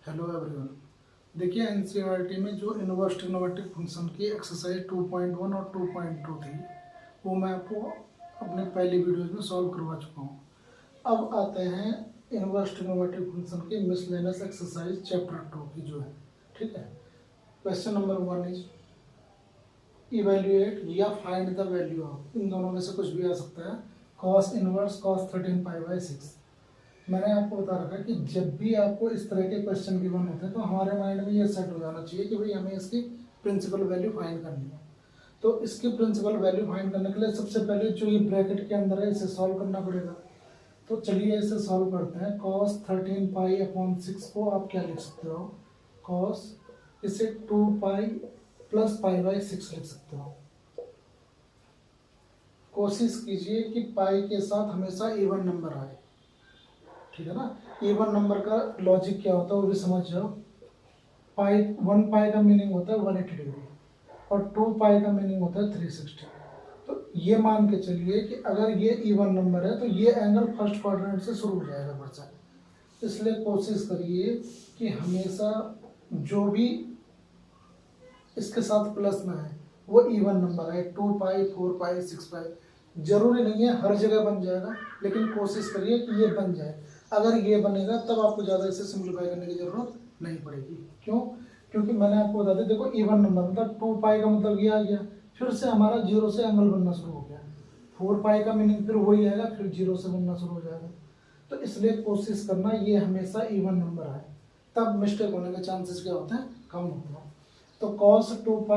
Hello everyone. देखिए NCERT में जो इनवर्स ट्रिग्नोमेट्रिक फंक्शन की एक्सरसाइज 2.1 और 2.2 थी वो मैं आपको अपने पहली वीडियोज में सॉल्व करवा चुका हूँ। अब आते हैं इनवर्स ट्रिग्नोमेट्रिक फंक्शन की मिसलेनियस एक्सरसाइज चैप्टर 2 की जो है, ठीक है। क्वेश्चन नंबर 1 इज इवेल्युएट या फाइंड द वैल्यू ऑफ, इन दोनों में से कुछ भी आ सकता है, कॉस इनवर्स कॉस 13π/6। मैंने आपको बता रखा है कि जब भी आपको इस तरह के क्वेश्चन गिवन होते हैं तो हमारे माइंड में ये सेट हो जाना चाहिए कि भाई हमें इसकी प्रिंसिपल वैल्यू फाइंड करनी है। तो इसकी प्रिंसिपल वैल्यू फाइंड करने के लिए सबसे पहले जो ये ब्रैकेट के अंदर है इसे सॉल्व करना पड़ेगा। तो चलिए इसे सॉल्व करते हैं। कॉस 13π/6 को आप क्या लिख सकते हो, कॉस इसे 2π + π/6 लिख सकते हो। कोशिश कीजिए कि पाई के साथ हमेशा इवन नंबर आए, ठीक है ना। इवन नंबर का लॉजिक क्या होता है वो भी समझ जाओ। पाई 1π का मीनिंग होता है 180 डिग्री और 2π का मीनिंग होता है 360। तो ये मान के चलिए कि अगर ये इवन नंबर है तो ये एंगल फर्स्ट क्वाड्रेंट से शुरू हो जाएगा बच्चा। इसलिए कोशिश करिए कि हमेशा जो भी इसके साथ प्लस में है वो इवन नंबर है। 2π 4π 6π जरूरी नहीं है हर जगह बन जाएगा, लेकिन कोशिश करिए कि ये बन जाए। अगर ये बनेगा तब आपको ज़्यादा इसे सिंप्लीफाई करने की जरूरत नहीं पड़ेगी। क्यों? क्योंकि मैंने आपको बता दिया, देखो इवन नंबर मतलब 2π का मतलब ये आ गया, फिर से हमारा 0 से एंगल बनना शुरू हो गया। 4π का मीनिंग फिर वही आएगा, फिर 0 से बनना शुरू हो जाएगा। तो इसलिए कोशिश करना ये हमेशा इवन नंबर आए, तब मिस्टेक होने के चांसेस क्या होते हैं, कम होते हैं। तो cos 2π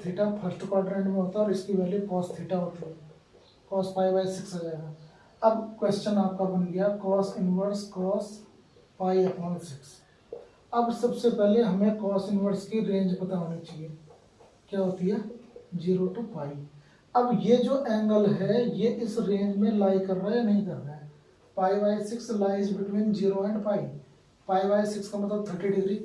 + थीटा फर्स्ट क्वाड्रेंट में होता है और इसकी वैल्यू cos थीटा होती है, cos π/6 आ जाएगा। अब क्वेश्चन आपका बन गया cos इनवर्स cos π/6। अब सबसे पहले हमें cos इनवर्स की रेंज पता होनी चाहिए, क्या होती है 0 to π। अब ये जो एंगल है ये इस रेंज में लाई कर रहा है या नहीं कर रहा है। π/6 लाइज बिटवीन 0 एंड π। π/6 का मतलब 30 डिग्री,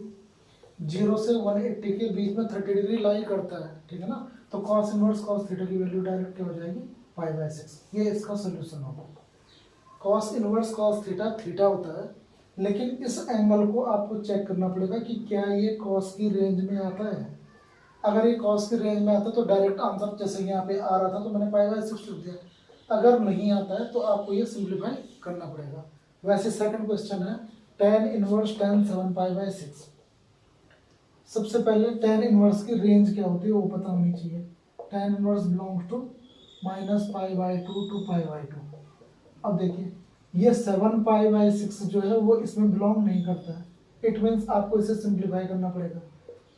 0 से 180 के बीच में 30 डिग्री लाई करता है, ठीक है ना। तो cos इनवर्स cos थीटा की वैल्यू डायरेक्ट हो जाएगी π/6। ये इसका सोल्यूशन होगा। cos inverse cos theta theta होता है, लेकिन इस एंगल को आपको चेक करना पड़ेगा कि क्या ये cos की रेंज में आता है। अगर ये cos की रेंज में आता है तो डायरेक्ट आंसर जैसे यहाँ पे आ रहा था तो मैंने π/6 लिख दिया। अगर नहीं आता है तो आपको ये सिंप्लीफाई करना पड़ेगा। वैसे सेकंड क्वेश्चन है tan इनवर्स tan 7π/6। सबसे पहले tan इनवर्स की रेंज क्या होती है वो पता होनी चाहिए। tan inverse belongs to -π/2 to π/2। अब देखिए ये 7π/6 जो है वो इसमें बिलोंग नहीं करता है, इट मीन्स आपको इसे सिंप्लीफाई करना पड़ेगा।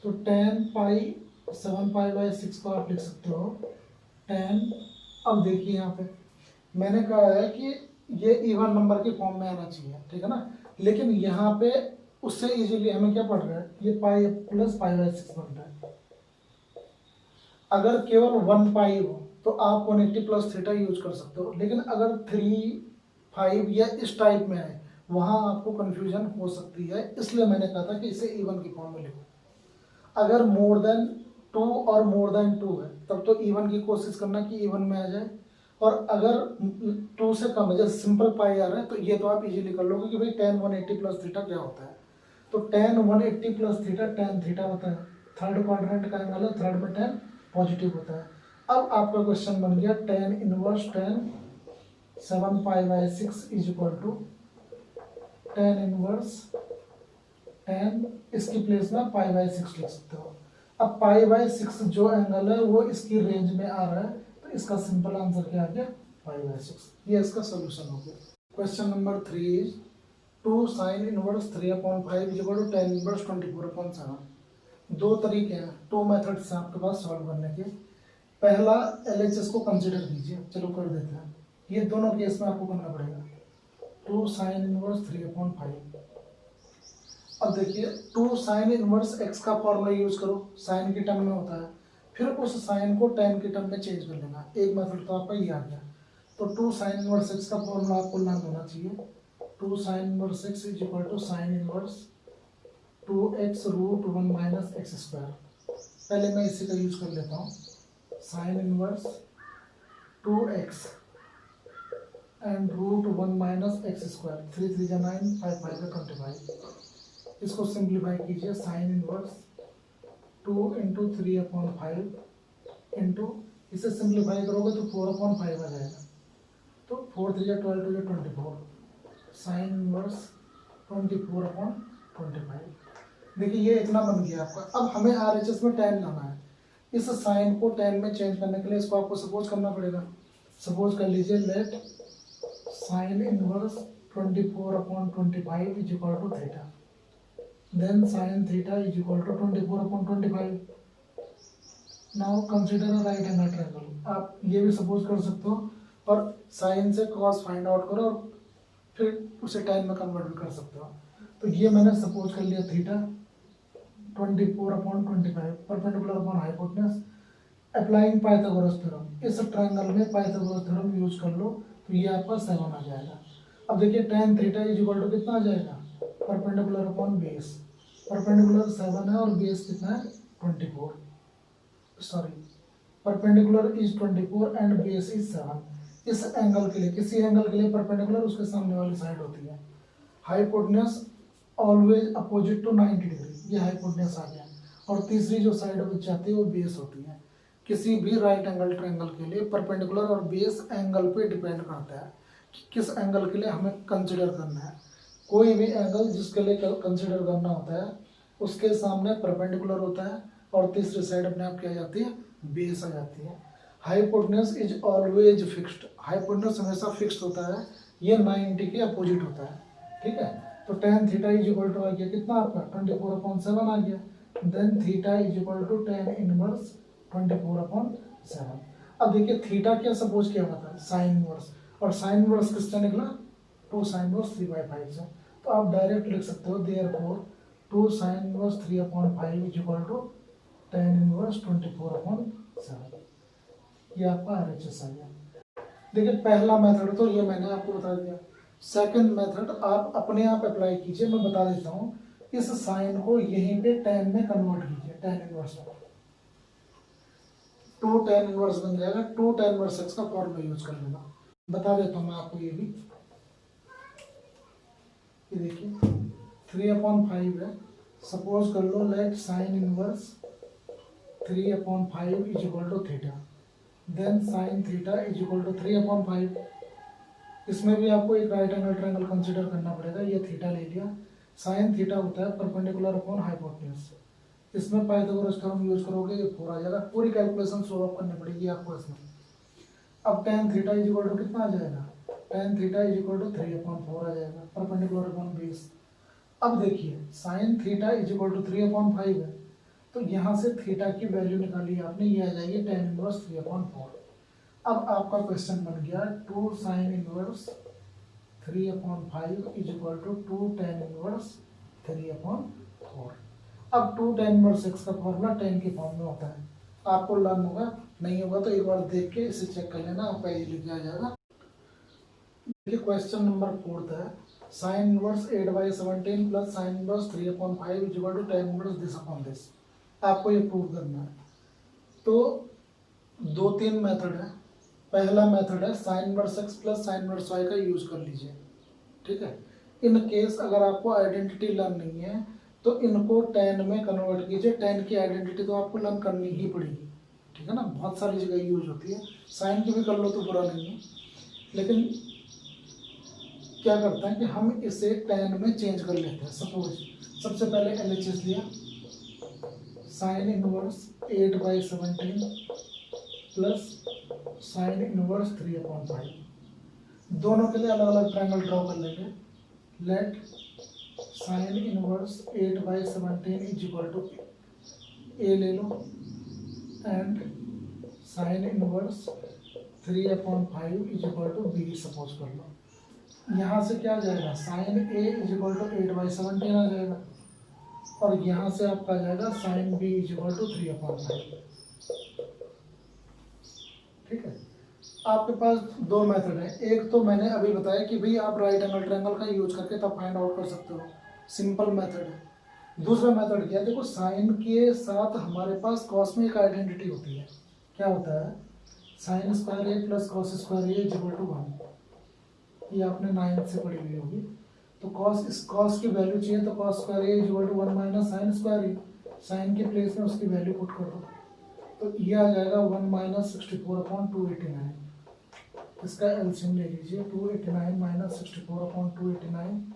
तो tan पाई 7π/6 को आप लिख सकते हो tan। अब देखिए यहाँ पे मैंने कहा है कि ये इवन नंबर के फॉर्म में आना चाहिए, ठीक है ना। लेकिन यहाँ पे उससे इजीली हमें क्या पड़ रहा है, ये पाई + π/6 बन रहा है। अगर केवल 1π हो तो आप 180 + थीटा यूज कर सकते हो, लेकिन अगर 3 5 या इस टाइप में है वहां आपको कंफ्यूजन हो सकती है। इसलिए मैंने कहा था कि इसे इवन की फॉर्म में लिखो। अगर मोर देन 2 और मोर देन 2 है तब तो इवन की कोशिश करना कि इवन में आ जाए, और अगर 2 से कम है जैसे सिंपल पाई आ रहा है तो ये तो आप इजीली कर लोगे कि भाई tan 180 + थीटा क्या होता है। तो tan 180 + थीटा tan थीटा होता है। थर्ड क्वाड्रेंट का एंगल है, थर्ड में tan पॉजिटिव होता है। अब आपका क्वेश्चन बन गया tan inverse tan 7π/6 = tan inverse tan, इसकी प्लेस में π/6 लिख सकते हो। अब π/6 जो एंगल है वो इसकी रेंज में आ रहा है, तो इसका सिंपल आंसर क्या आ गया π/6। ये इसका सोल्यूशन हो गया। Question number 3 is 2 sin inverse 3/5 = tan inverse 24/7। दो तरीके हैं, 2 मेथड्स हैं आपके पास सॉल्व करने के। पहला LHS को कंसिडर कीजिए, चलो कर देते हैं। ये दोनों केस में आपको करना पड़ेगा 2 sin इनवर्स 3/5। अब देखिए 2 sin इनवर्स x का फॉर्मूला यूज करो, साइन की टर्म में होता है, फिर उस साइन को tan की टर्म में चेंज कर लेना। एक मेथड तो आपका ये आ गया। तो 2 sin इनवर्स x का फॉर्मूला आपको लर्न होना चाहिए। 2 sin inverse x = sin inverse 2x √1 - x²। पहले मैं इसी का यूज कर लेता हूँ। sin inverse 2x and √1 - x²। 3 3 9, 5 5 25। इसको सिंप्लीफाई कीजिए, साइन इनवर्स 2 × 3/5 इंटू, इसे सिंप्लीफाई करोगे तो 4/5 आ जाएगा, तो 4 3 12 2 24, साइन इनवर्स 24/25। देखिए ये इतना बन गया आपका। अब हमें RHS में tan लाना है, इस साइन को tan में चेंज करने के लिए इसको आपको सपोज करना पड़ेगा। सपोज कर लीजिए, let sine inverse 24/25 is equal to theta, then sine theta is equal to 24/25। Now consider a right angle triangle. आप ये भी सपोज कर सकते हो और साइन से कॉस फाइंड आउट करो और फिर उसे tan में कन्वर्ट भी कर सकते हो। तो ये मैंने सपोज कर लिया theta 24/25 perpendicular upon hypotenuse, applying Pythagoras theorem. इस ट्रायंगल में पाइथागोरस थ्योरम यूज कर लो तो ये आपका 7 आ जाएगा। अब देखिए tan theta is equal to कितना आ जाएगा, परपेंडिकुलर अपॉन बेस, परपेंडिकुलर 7 है और बेस कितना है 24, sorry perpendicular is 24 and base is 7। इस एंगल के लिए, किसी एंगल के लिए परपेंडिकुलर उसके सामने वाली साइड होती है। Hypotenuse always opposite to 90 degree, ये हाइपोटेनस आ गया। और तीसरी जो साइड बच जाती है वो बेस होती है। किसी भी राइट एंगल ट्रायंगल के लिए परपेंडिकुलर और बेस एंगल पे डिपेंड करता है कि किस एंगल के लिए हमें कंसिडर करना है। कोई भी एंगल जिसके लिए कंसिडर करना होता है उसके सामने परपेंडिकुलर होता है और तीसरी साइड अपने आप क्या आ जाती है, बेस आ जाती है। Hypotenuse is always fixed, hypotenuse हमेशा फिक्स्ड होता है, ये 90 के अपोजिट होता है, ठीक है। तो tan theta is equal to आ गया कितना आपका 24/7 आ गया, then theta is equal to tan inverse 24/7। अब देखिए थीटा क्या सपोज किया हुआ था, साइन इनवर्स, और साइन इनवर्स किससे निकला 2 sin इनवर्स 3/5 से। तो आप डायरेक्ट लिख सकते हो therefore 2 sin inverse 3/5 is equal to tan inverse 24/7। ये आपका RHS आ गया। देखिए पहला मेथड तो ये मैंने आपको बता दिया। सेकंड मेथड आप अपने आप अप्लाई कीजिए, मैं बता देता हूँ। इस साइन को यहीं पे tan में कन्वर्ट कीजिए, tan इनवर्स में 2 tan इनवर्स बन जाएगा, 2 tan इनवर्स x का फॉर्मूला यूज कर लेना। बता देता हूँ मैं आपको ये भी, ये देखिए 3/5 है। सपोज कर लो let sine inverse 3/5 is equal to theta, then sine theta is equal to 3/5। इसमें भी आपको एक राइट एंगल ट्रायंगल कंसीडर करना पड़ेगा। ये थीटा ले लिया, साइन थीटा होता है परपेंडिकुलर अपॉन हाइपोटेनस, इसमें पाइथागोरस थ्योरम यूज करोगे ये 4 आ जाएगा। पूरी कैलकुलेशन सॉल्व अप करनी पड़ेगी आपको इसमें। अब tan theta is equal to कितना आ जाएगा, tan theta is equal to 3/4 आ जाएगा, परपेंडिकुलर अपॉन बेस। अब देखिए sine theta is equal to 3/5 है, तो यहाँ से थीटा की वैल्यू निकाली आपने, ये आ जाएगी tan इनवर्स 3/4। अब आपका क्वेश्चन बन गया 2 sin inverse 3/5 is equal to 2 tan inverse 3/4। अब 2 tan इनवर्स x का फॉर्मूला tan के फॉर्म में होता है। आपको लर्न होगा, नहीं होगा तो एक बार देख के इसे चेक कर लेना, आपका ये लिख आ जाएगा। देखिए क्वेश्चन नंबर 4 है, sine inverse 8/17 plus sine inverse 3/5 is equal to tan inverse this upon this. आपको ये प्रूव करना है। तो 2-3 मेथड है। पहला मेथड है sine inverse x plus sine inverse y का यूज कर लीजिए, ठीक है। इन केस अगर आपको आइडेंटिटी लर्न नहीं है तो इनको tan में कन्वर्ट कीजिए। tan की आइडेंटिटी तो आपको लर्न करनी ही पड़ेगी, ठीक है ना, बहुत सारी जगह यूज होती है। साइन की भी कर लो तो बुरा नहीं है, लेकिन क्या करता है कि हम इसे tan में चेंज कर लेते हैं। सपोज सबसे पहले LHS लिया, sign inverse 8/17 plus sine inverse 3/5। दोनों के लिए अलग अलग ट्रायंगल ड्रॉ कर लेंगे। Let sine inverse 8/17 is equal to A ले लो and sine inverse 3/5 is equal to B suppose कर लो। यहाँ से क्या आ जाएगा, sine A is equal to 8/17 आ जाएगा और यहाँ से आपका आ जाएगा sine B is equal to 3/5, ठीक है। आपके पास 2 मेथड है। एक तो मैंने अभी बताया कि भाई आप राइट एंगल ट्रायंगल का यूज करके तब फाइंड आउट कर सकते हो, सिंपल मेथड है। दूसरा मेथड क्या है, देखो साइन के साथ हमारे पास कॉस में एक आइडेंटिटी होती है। क्या होता है, sine square A plus cos square A is equal to 1। ये आपने 9th से पढ़ी हुई होगी। तो कॉस, इस कॉस की वैल्यू चाहिए तो cos square A equal to 1 minus sine square A, sine के प्लेस में उसकी वैल्यू पुट कर दो, तो ये आ जाएगा 1 माइनस 64/289। इसका एलसीएम ले लीजिए, 289 माइनस 64/289,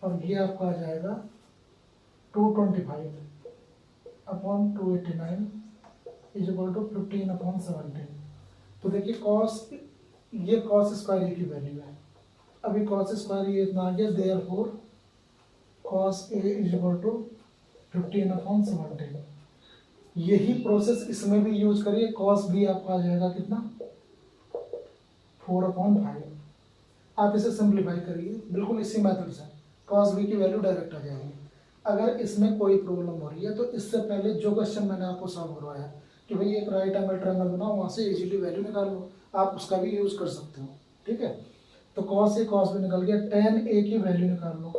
और ये आपका आ जाएगा 225/289 इज इक्वल टू 15/17। तो देखिए कॉस, ये कॉस स्क्वायर की वैल्यू है, अभी कॉस स्क्वायर ये इतना आ गया, therefore cos A is equal to 15/17। यही प्रोसेस इसमें भी यूज करिए, कॉस बी आपका आ जाएगा कितना, 4/5। आप इसे सिंप्लीफाई करिए बिल्कुल इसी मेथड से, कॉस बी की वैल्यू डायरेक्ट आ जाएगी। अगर इसमें कोई प्रॉब्लम हो रही है तो इससे पहले जो क्वेश्चन मैंने आपको सॉल्व करवाया कि भाई एक राइट एंगल ट्रायंगल बनाओ, वहाँ से इजीली वैल्यू निकाल लो, आप उसका भी यूज कर सकते हो, ठीक है। तो कॉस ए कॉस बी निकल गया, tan ए की वैल्यू निकाल लो,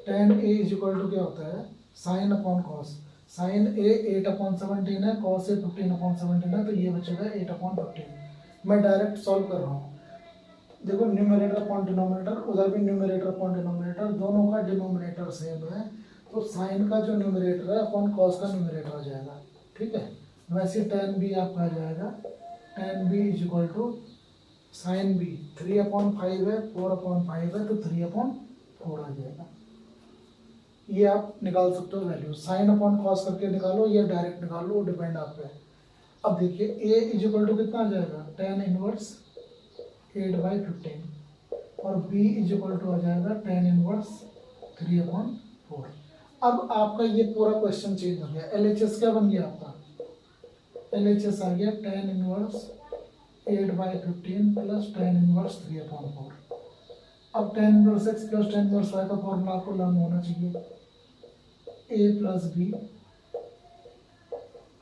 tan A is equal to क्या होता है, sine upon cos, sine A 8/17 है, कॉस ए 15/17 है, तो ये बचेगा 8/15। मैं डायरेक्ट सॉल्व कर रहा हूँ, देखो न्यूमरेटर अपॉन डिनोमिनेटर, उधर भी न्यूमरेटर अपॉन डिनोमिनेटर, दोनों का डिनोमिनेटर सेम है, तो साइन का जो न्यूमरेटर है अपॉन कॉस का न्यूमरेटर आ जाएगा, ठीक है। वैसे tan बी आपका आ जाएगा, tan B is equal to sine B 3/5 है, 4/5 है, तो 3/4 आ जाएगा। ये आप निकाल सकते हो वैल्यू, साइन अपॉन कॉस करके निकालो या डायरेक्ट निकालो, डिपेंड आप पे। अब देखिए a इज इक्वल टू कितना आ जाएगा, tan इनवर्स 8/15, और b इज इक्वल टू आ जाएगा tan इनवर्स 3/4। अब आपका ये पूरा क्वेश्चन चेंज हो गया, LHS क्या बन गया आपका, LHS आ गया tan inverse 8/15 plus tan inverse 3/4। अब tan inverse x plus tan inverse y का फॉर्मूला आपको लर्न होना चाहिए, a plus B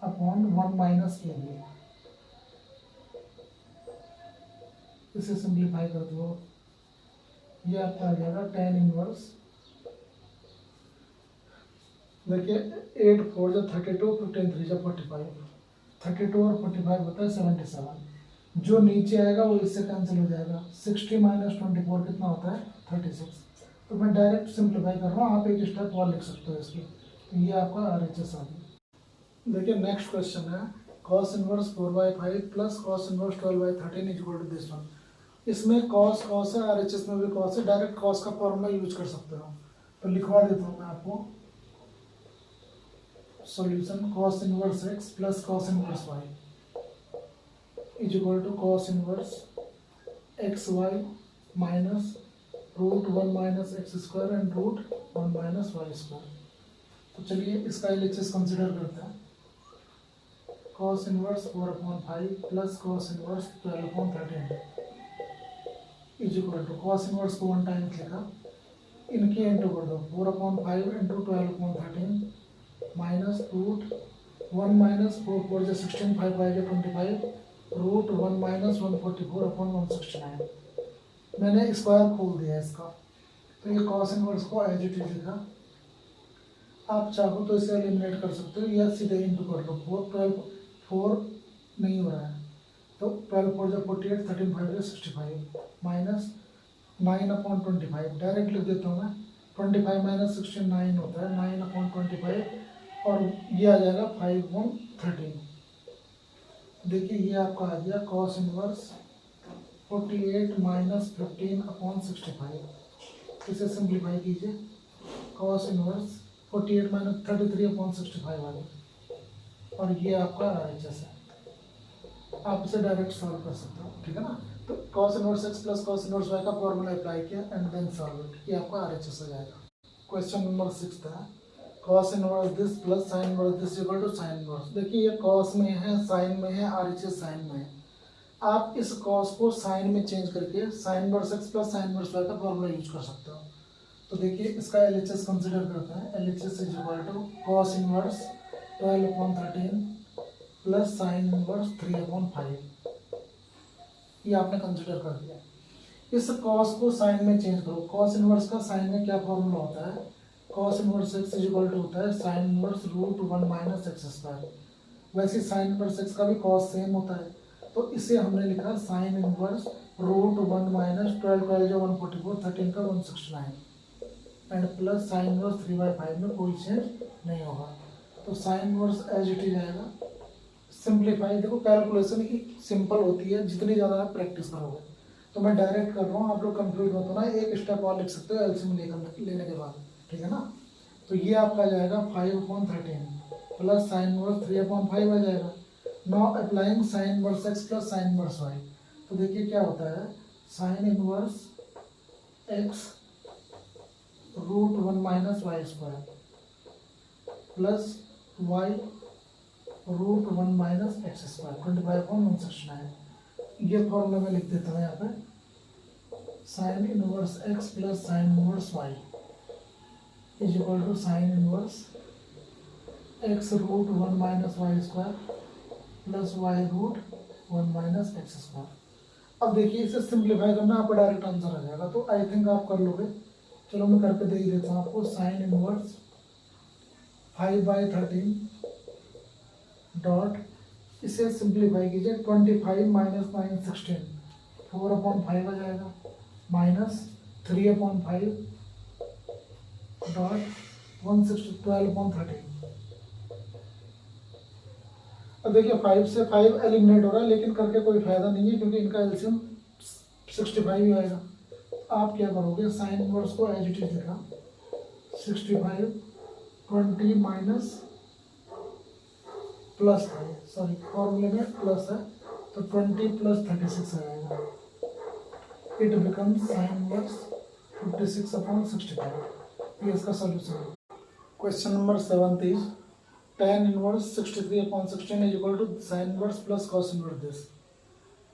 upon 1 minus A B. इसे सिंप्लीफाई कर दो, ये आपका आ जाएगा tan इनवर्स, देखिए 8 4 जो 32, 15 3 जो 45, 32 और 45 होता है 77, जो नीचे आएगा वो इससे कैंसिल हो जाएगा, 60 माइनस 24 कितना होता है 36। तो मैं डायरेक्ट सिंप्लीफाई कर रहा हूँ, आप एक स्टेप और लिख सकते हो इसकी, तो ये आपका RHS आ गया। देखिए नेक्स्ट क्वेश्चन है, cos inverse 4/5 plus cos inverse 12/13 is equal to this one. इसमें cos cos है, RHS में भी cos है, डायरेक्ट cos का फॉर्मूला यूज कर सकते हो, तो लिखवा देता हूँ मैं आपको solution, cos inverse x plus cos inverse y is equal to cos inverse xy minus √1 minus x square and √1 minus y square. तो चलिए इसका LHS कंसिडर करते हैं, cos inverse 4/5 plus cos inverse 12/13 is equal to, cos inverse को 1 time लिखा, इनके into कर दो, 4/5 इंटू 12/13 माइनस √1 माइनस 4 4 जो 16, 5 5 जो 25, √1 माइनस 144/169। मैंने स्क्वायर खोल दिया इसका, तो ये cos इनवर्स को एज इट इज लिखा। आप चाहो तो इसे एलिमिनेट कर सकते हो या सीधे इंटू कर लो, 4 नहीं हो रहा है, तो 12 4 जो 48, 13 5 जो 65 माइनस 9/25, डायरेक्ट लिख देता हूँ मैं, 25 माइनस 16 9 होता है, 9/25, और ये आ जाएगा 5/13। देखिए ये आपका आ गया cos इनवर्स 48 माइनस 15/65। इसे सिंप्लीफाई कीजिए, cos इनवर्स 48 माइनस 33/65 आ गया, और ये आपका RHS है। आप इसे डायरेक्ट सॉल्व कर सकते हो, ठीक है ना। तो cos inverse x plus cos inverse y का फॉर्मूला अप्लाई किया एंड देन सॉल्व इट, ये आपका RHS हो जाएगा। क्वेश्चन नंबर 6 था, cos inverse this plus sin inverse this equal to sin inverse. देखिए ये cos में है, sin में है, RHS sin में है। आप इस cos को sin में चेंज करके sin inverse x plus sin inverse y का फॉर्मूला यूज कर सकते हो। तो देखिए इसका LHS कंसिडर करते हैं, LHS is equal to cos inverse 12/13 plus sine inverse 3/5। ये आपने कंसिडर कर दिया। इस cos को साइन में चेंज करो, cos इनवर्स का साइन में क्या फॉर्मूला होता है, cos inverse x is equal to होता है sine inverse √1 minus x square. वैसे साइन इनवर्स x का भी cos सेम होता है, तो इसे हमने लिखा साइन इनवर्स √1 माइनस 12 12 जो 144, 13 का 169। एंड प्लस साइन इनवर्स 3/5 में कोई चेंज नहीं होगा। तो sine inverse as it is आएगा। सिंप्लीफाई, देखो कैलकुलेशन की सिंपल होती है जितनी ज़्यादा आप प्रैक्टिस करोगे। तो मैं डायरेक्ट कर रहा हूँ, आप लोग कंफ्यूज मत होना, एक स्टेप और लिख सकते हो एलसीएम लेने के बाद, ठीक है ना। तो ये आपका आ जाएगा 5/13 प्लस साइन इनवर्स 3/5 आ जाएगा। Now applying sine inverse x plus sine inverse y. तो देखिए क्या होता है, sine inverse x √1 minus y square plus y √1 minus x square 25/169। ये फॉर्मूला में लिख देता हूँ यहाँ पे, sine inverse x plus sine inverse y is equal to sine inverse x √1 minus y square plus y √1 minus x square. अब देखिए इसे सिंप्लीफाई करना, आपका डायरेक्ट आंसर आ जाएगा। तो आई थिंक आप कर लोगे। चलो मैं करके दे ही देता हूँ आपको। साइन इनवर्स 5/13 डॉट, इसे सिंप्लीफाई कीजिए, 25 माइनस 9 16 4/5 आ जाएगा माइनस 3/5 डॉट 160 12/13। अब देखिए 5 से 5 एलिमिनेट हो रहा है, लेकिन करके कोई फायदा नहीं है क्योंकि इनका एलसीएम 65 ही आएगा। आप क्या करोगे, साइन इनवर्स को एज इट इज लिखा, 65 20 माइनस प्लस है, सॉरी फॉर्मूले में प्लस है, तो 20 प्लस 36 आ जाएगा। It becomes sine inverse 56/65। ये इसका सॉल्यूशन है। Question number 7 is tan inverse 63/16 is equal to sine inverse plus cos inverse this.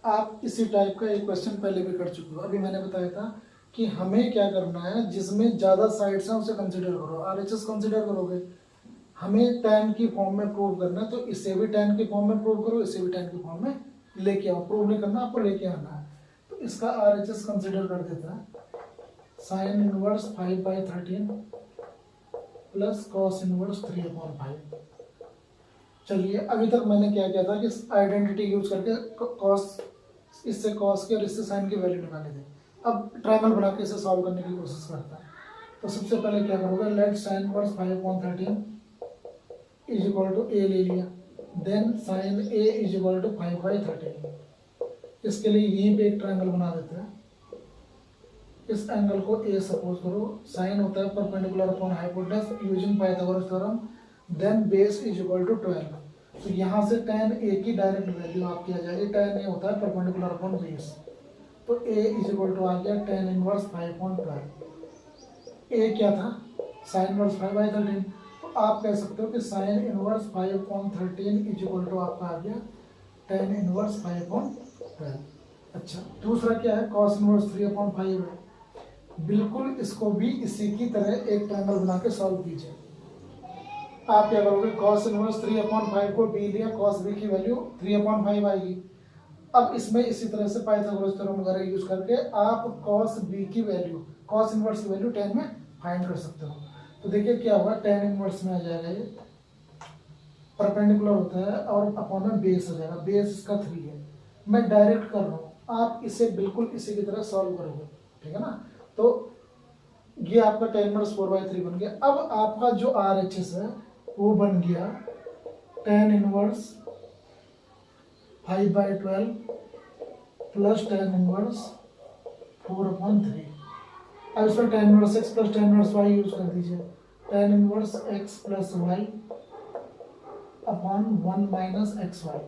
आप इसी टाइप का एक क्वेश्चन पहले भी कर चुके हो। अभी मैंने बताया था कि हमें क्या करना है, जिसमें ज़्यादा साइड्स हैं उसे कंसिडर करो, आरएचएस कंसिडर करोगे। हमें tan की फॉर्म में प्रूव करना है, तो इसे भी tan की फॉर्म में प्रूव करो, इसे भी tan की फॉर्म में लेके आओ। प्रूव नहीं करना, आपको लेके आना है। तो इसका आरएचएस कंसिडर कर देता है, sine inverse 5/13 plus cos inverse 3/5। चलिए अभी तक मैंने क्या किया था कि आइडेंटिटी यूज करके कॉस, इससे कॉस की और इससे साइन की वैल्यू निकाले थे। अब ट्रायंगल बना के इसे सॉल्व करने की कोशिश करता है। तो सबसे पहले क्या करोगे, let sine inverse 5/13 is equal to A ले लिया, then sine A is equal to 5/13। इसके लिए यहीं पे एक ट्रायंगल बना देते हैं। इस एंगल को ए सपोज करो, साइन होता है perpendicular upon hypotenuse using Pythagoras theorem, then base is equal to 12। तो यहाँ से tan ए की डायरेक्ट वैल्यू आपकी आ जाएगी। tan ए होता है परपेंडिकुलर अपॉन बेस, तो a इज इक्वल टू आ गया tan इनवर्स 5/12। a क्या था, साइन इनवर्स 5/13। तो आप कह सकते हो कि sine inverse 5/13 is equal to आपका आ गया tan इनवर्स 5/12। अच्छा, दूसरा क्या है, cos इनवर्स 3/5 है। बिल्कुल इसको भी इसी की तरह एक ट्रायंगल बना के सॉल्व कीजिए। आप क्या करोगे, cos इनवर्स 3/5 को b लिया, cos b की वैल्यू 3/5 आएगी। अब इसमें इसी तरह से पाइथागोरस थ्योरम वगैरह यूज करके आप cos b की वैल्यू, cos इनवर्स की वैल्यू tan में फाइंड कर सकते हो। तो देखिए क्या होगा, tan इनवर्स में आ जाएगा, ये परपेंडिकुलर होता है और अपॉन में बेस आ जाएगा, बेस इसका 3 है। मैं डायरेक्ट कर रहा हूँ, आप इसे बिल्कुल इसी की तरह सॉल्व करोगे, ठीक है ना। तो ये आपका tan इनवर्स 4/3 बन गया। अब आपका जो RHS है वो बन गया tan inverse 5/12 plus tan inverse 4/3। अब इसमें tan inverse x plus tan inverse y use कर दीजिए, tan inverse x plus y upon 1 minus XY।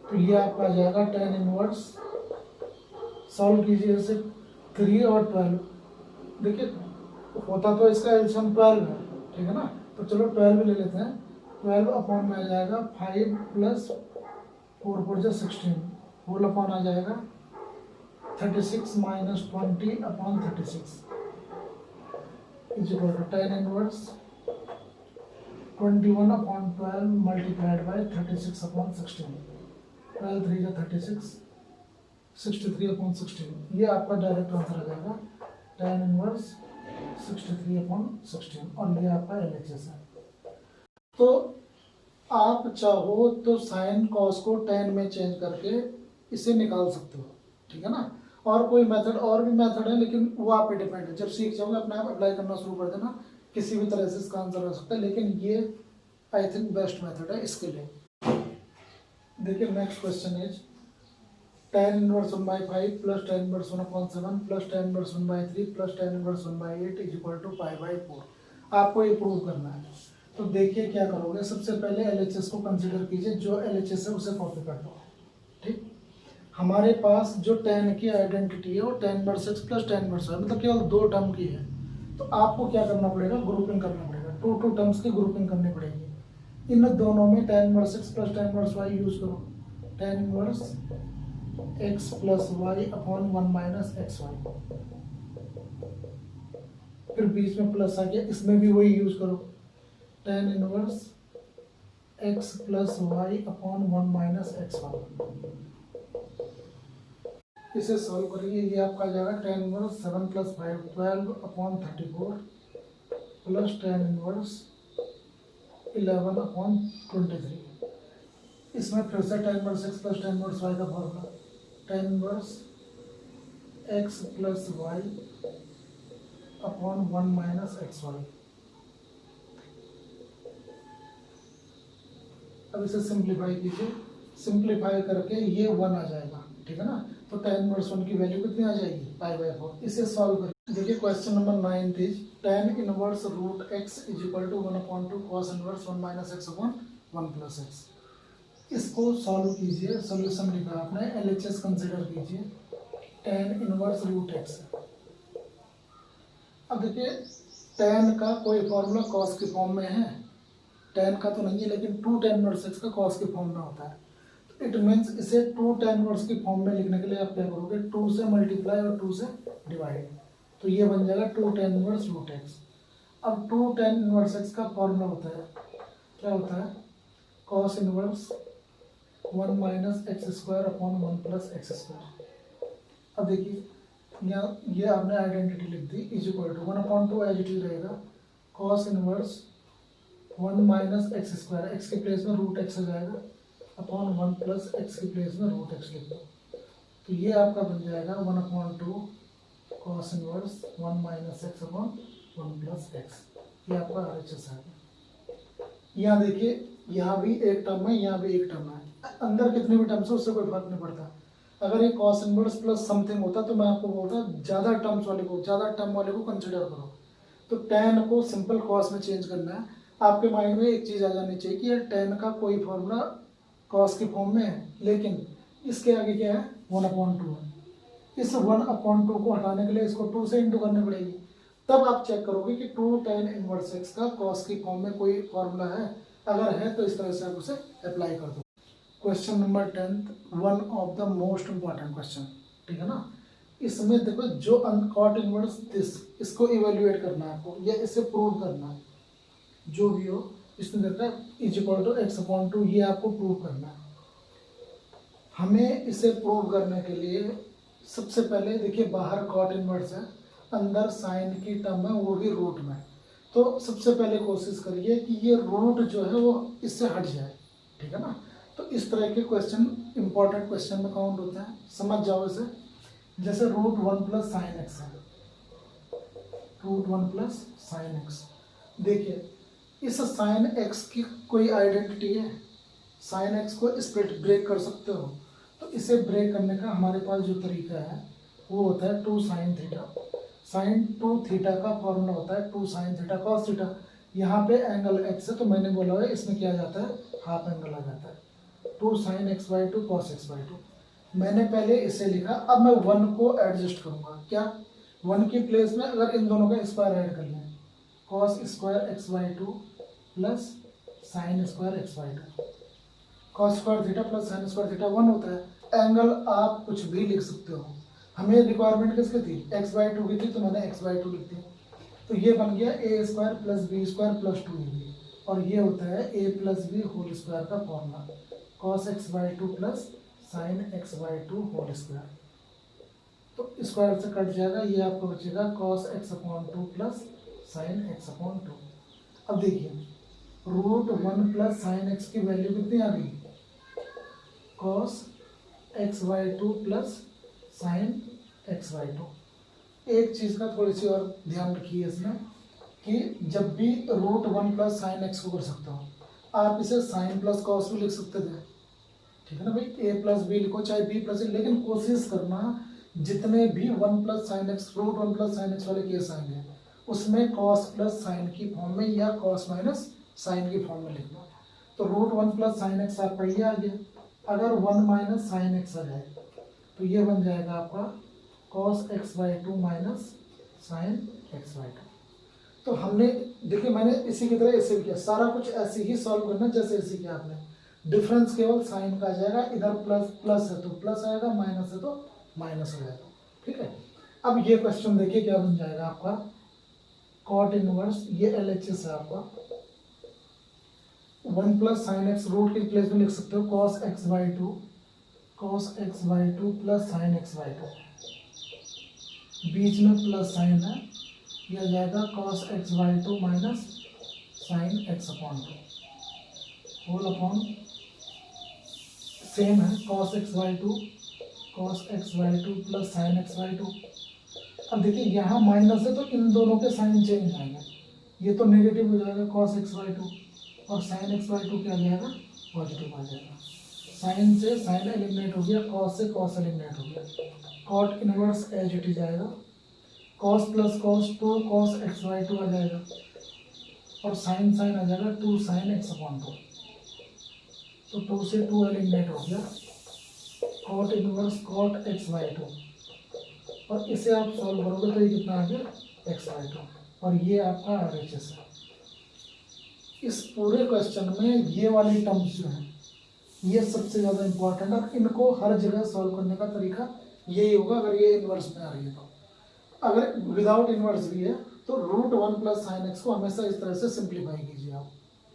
तो ये आपका आ जाएगा tan इनवर्स, सॉल्व कीजिए इसे, 3 और 12। देखिए होता तो इसका एलसीएम 12 है, ठीक है ना। तो चलो 12 ले लेते हैं। 12 अपॉन में आ जाएगा 5 प्लस 4 4 16, होल अपॉन आ जाएगा 36 minus 20 upon 36 is equal to tan inverse 21/12 multiplied by 36/16, 12 3 जा 36, 63/16। ये आपका डायरेक्ट आंसर आ जाएगा, tan इनवर्स 63/16, और ये आपका LHS है। तो आप चाहो तो साइन कॉस को tan में चेंज करके इसे निकाल सकते हो, ठीक है ना। और कोई मेथड, और भी मेथड है लेकिन वो आप पे डिपेंड है, जब सीख जाओगे अपने आप अप्लाई करना शुरू कर देना, किसी भी तरह से इसका आंसर हो सकता है, लेकिन ये आई थिंक बेस्ट मेथड है इसके लिए। देखिए next question is tan inverse 1/5 plus tan inverse 1/7 plus tan inverse 1/3 plus tan inverse 1/8 is equal to π/4। आपको ये प्रूव करना है। तो देखिए क्या करोगे, सबसे पहले LHS को कंसिडर कीजिए, जो LHS है उसे कॉपी कर लो। ठीक, हमारे पास जो tan की आइडेंटिटी है वो tan inverse x plus tan inverse y, मतलब केवल दो टर्म की है। तो आपको क्या करना पड़ेगा, ग्रुपिंग करना पड़ेगा, टू टर्म्स की ग्रुपिंग करनी पड़ेगी। इन दोनों में tan inverse x plus tan inverse y use करो, tan inverse x plus y upon 1 minus x y, फिर बीच में प्लस आ गया, इसमें भी वही यूज करो, tan inverse x plus y upon 1 minus x y. इसे सॉल्व करिए, ये आपका आ जाएगा tan inverse 7 plus 5 12 upon 34 plus tan inverse 11 upon 23। इसमें फिर से tan inverse x plus tan inverse y का formula, tan inverse x plus y upon 1 minus x y. अब इसे सिंप्लीफाई कीजिए, सिंप्लीफाई करके ये 1 आ जाएगा, ठीक है ना। तो tan इनवर्स 1 की वैल्यू कितनी आ जाएगी, π/4। इसे सॉल्व करिए। देखिए question number 9 is tan inverse root x is equal to 1/2 cos inverse 1 minus x upon 1 plus x. इसको सॉल्व कीजिए, सॉल्यूशन लिखा आपने, LHS कंसिडर कीजिए, tan इनवर्स रूट x। अब देखिए tan का कोई फॉर्मूला cos के फॉर्म में है, tan का तो नहीं है, लेकिन 2 tan इनवर्स x का cos के फॉर्म में होता है। तो इट मीन्स इसे 2 tan इनवर्स के फॉर्म में लिखने के लिए आप क्या करोगे, 2 से मल्टीप्लाई और 2 से डिवाइड, तो ये बन जाएगा 2 tan इनवर्स रूट x। अब 2 tan इनवर्स x का फॉर्मूला होता है, क्या होता है, cos inverse 1 minus x square upon 1 plus x square. अब देखिए यहाँ ये आपने आइडेंटिटी लिख दी, is equal to 1/2 as it is रहेगा, cos inverse 1 minus x square, x के प्लेस में रूट एक्स आ जाएगा, अपॉन 1 प्लस एक्स के प्लेस में रूट एक्स लिख दो। तो ये आपका बन जाएगा 1/2 cos inverse 1 minus x upon 1 plus x. ये आपका RHS आ गया। यहाँ देखिए यहाँ भी एक टर्म है, यहाँ भी एक टर्म है, अंदर कितने भी टर्म्स है उससे कोई फर्क नहीं पड़ता। अगर ये cos इनवर्स प्लस समथिंग होता तो मैं आपको बोलता ज़्यादा टर्म्स वाले को, ज़्यादा टर्म वाले को कंसिडर करो। तो tan को सिंपल cos में चेंज करना है। आपके माइंड में एक चीज़ आ जानी चाहिए कि ये tan का कोई फॉर्मूला cos के फॉर्म में है, लेकिन इसके आगे क्या है, 1/2 है। इस 1/2 को हटाने के लिए इसको 2 से इंटू करनी पड़ेगी, तब आप चेक करोगे कि 2 tan इनवर्स x का cos की फॉर्म में कोई फॉर्मूला है। अगर है तो इस तरह से आप उसे अप्लाई कर दो। Question number 10, one of the most important question, ठीक है ना। इसमें देखो जो कॉट इनवर्स दिस, इसको इवेल्युएट करना है आपको, या इसे प्रूव करना है, जो भी हो इसमें देखा इज इक्वल टू x/2, ये आपको प्रूव करना है। हमें इसे प्रूव करने के लिए सबसे पहले देखिए बाहर कॉट इनवर्स है, अंदर साइन की टर्म है, वो भी रूट में। तो सबसे पहले कोशिश करिए कि ये रूट जो है वो इससे हट जाए, ठीक है ना। तो इस तरह के क्वेश्चन इंपॉर्टेंट क्वेश्चन में काउंट होते हैं, समझ जाओ इसे। जैसे √1 प्लस साइन एक्स है, √1 प्लस साइन एक्स। देखिए इस साइन एक्स की कोई आइडेंटिटी है, साइन एक्स को स्प्लिट ब्रेक कर सकते हो। तो इसे ब्रेक करने का हमारे पास जो तरीका है वो होता है 2 sin थीटा। साइन 2 थीटा का फॉर्मूला होता है 2 sin थीटा cos थीटा। यहाँ पे एंगल x है तो मैंने बोला है इसमें क्या आ जाता है, हाफ एंगल आ जाता है, 2 sin x/2 cos x/2। मैंने पहले इसे लिखा, अब मैं 1 को एडजस्ट करूँगा, क्या 1 की प्लेस में अगर इन दोनों का स्क्वायर ऐड कर लें, cos square x/2 plus sine square x/2, cos square theta plus sine square theta 1 होता है। एंगल आप कुछ भी लिख सकते हो, हमें रिक्वायरमेंट किसकी थी, x/2 की थी, तो मैंने x/2 लिख दिया। तो ये बन गया a² plus b² plus 2ab, और ये होता है a plus B whole square का formula, cos x/2 plus sine x/2 whole square. तो स्क्वायर से कट जाएगा, ये आपको बचेगा cos x/2 plus sine x/2। अब देखिए √1 प्लस साइन x की वैल्यू कितनी आ गई, cos x/2 plus sine x by to. एक चीज़ का थोड़ी सी और ध्यान रखिए इसमें कि जब भी root one plus sine x को कर सकते हो, आप इसे साइन प्लस कॉस भी लिख सकते थे, ठीक है ना भाई, ए प्लस बी लिखो चाहे बी प्लस, लेकिन कोशिश करना जितने भी one plus sine x root one plus sine x वाले केस आएंगे उसमें कॉस प्लस साइन की फॉर्म में या कॉस माइनस साइन की फॉर्म में लिखना। तो root one plus sine x आपका ये आ गया, अगर वन माइनस साइन एक्स आ जाए तो ये बन जाएगा आपका cos x by two minus sine x by two. तो हमने देखिए मैंने इसी की तरह ऐसे भी किया, सारा कुछ ऐसे ही सॉल्व करना जैसे ऐसे किया आपने। डिफरेंस केवल साइन का आ जाएगा, इधर प्लस प्लस है तो प्लस आएगा, माइनस है तो माइनस हो जाएगा, ठीक है। अब ये क्वेश्चन देखिए क्या बन जाएगा आपका, कॉट इनवर्स ये LHS है आपका, one plus sine x root के प्लेस में लिख सकते हो cos x by two plus sine x by two, बीच में प्लस साइन है, ये आ जाएगा cos x by two minus sine x upon two whole upon same है cos x by two plus sine x by two. अब देखिए यहाँ माइनस है तो इन दोनों के साइन चेंज आएंगे, ये तो नेगेटिव हो जाएगा कॉस एक्स बाई टू और साइन एक्स बाई टू क्या आ जाएगा, पॉजिटिव आ जाएगा। साइन से साइन एलिमिनेट हो गया, कॉस से कॉस एलिमिनेट हो गया, cot inverse as it is आएगा, cos plus cos two cos x by two आ जाएगा और साइन साइन आ जाएगा two sine x upon two, तो टू से टू एलिमिनेट हो गया, cot inverse cot x by two, और इसे आप सॉल्व करोगे तो ये कितना आ गया एक्स बाई टू, और ये आपका RHS है। इस पूरे क्वेश्चन में ये वाली टर्म्स जो हैं ये सबसे ज़्यादा इम्पोर्टेंट, और इनको हर जगह सॉल्व करने का तरीका यही होगा अगर ये इन्वर्स में आ रही है तो। अगर विदाउट इन्वर्स भी है तो root one plus sine x को हमेशा इस तरह से सिंप्लीफाई कीजिए आप,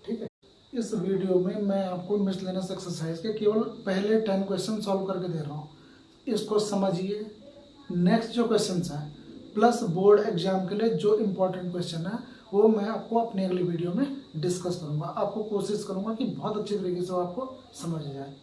ठीक है। इस वीडियो में मैं आपको मिसलेनियस एक्सरसाइज के केवल पहले 10 क्वेश्चन सॉल्व करके दे रहा हूँ, इसको समझिए। नेक्स्ट जो क्वेश्चन हैं प्लस बोर्ड एग्जाम के लिए जो इम्पोर्टेंट क्वेश्चन है वो मैं आपको अपनी अगली वीडियो में डिस्कस करूँगा। आपको कोशिश करूँगा कि बहुत अच्छी तरीके से आपको समझ जाए।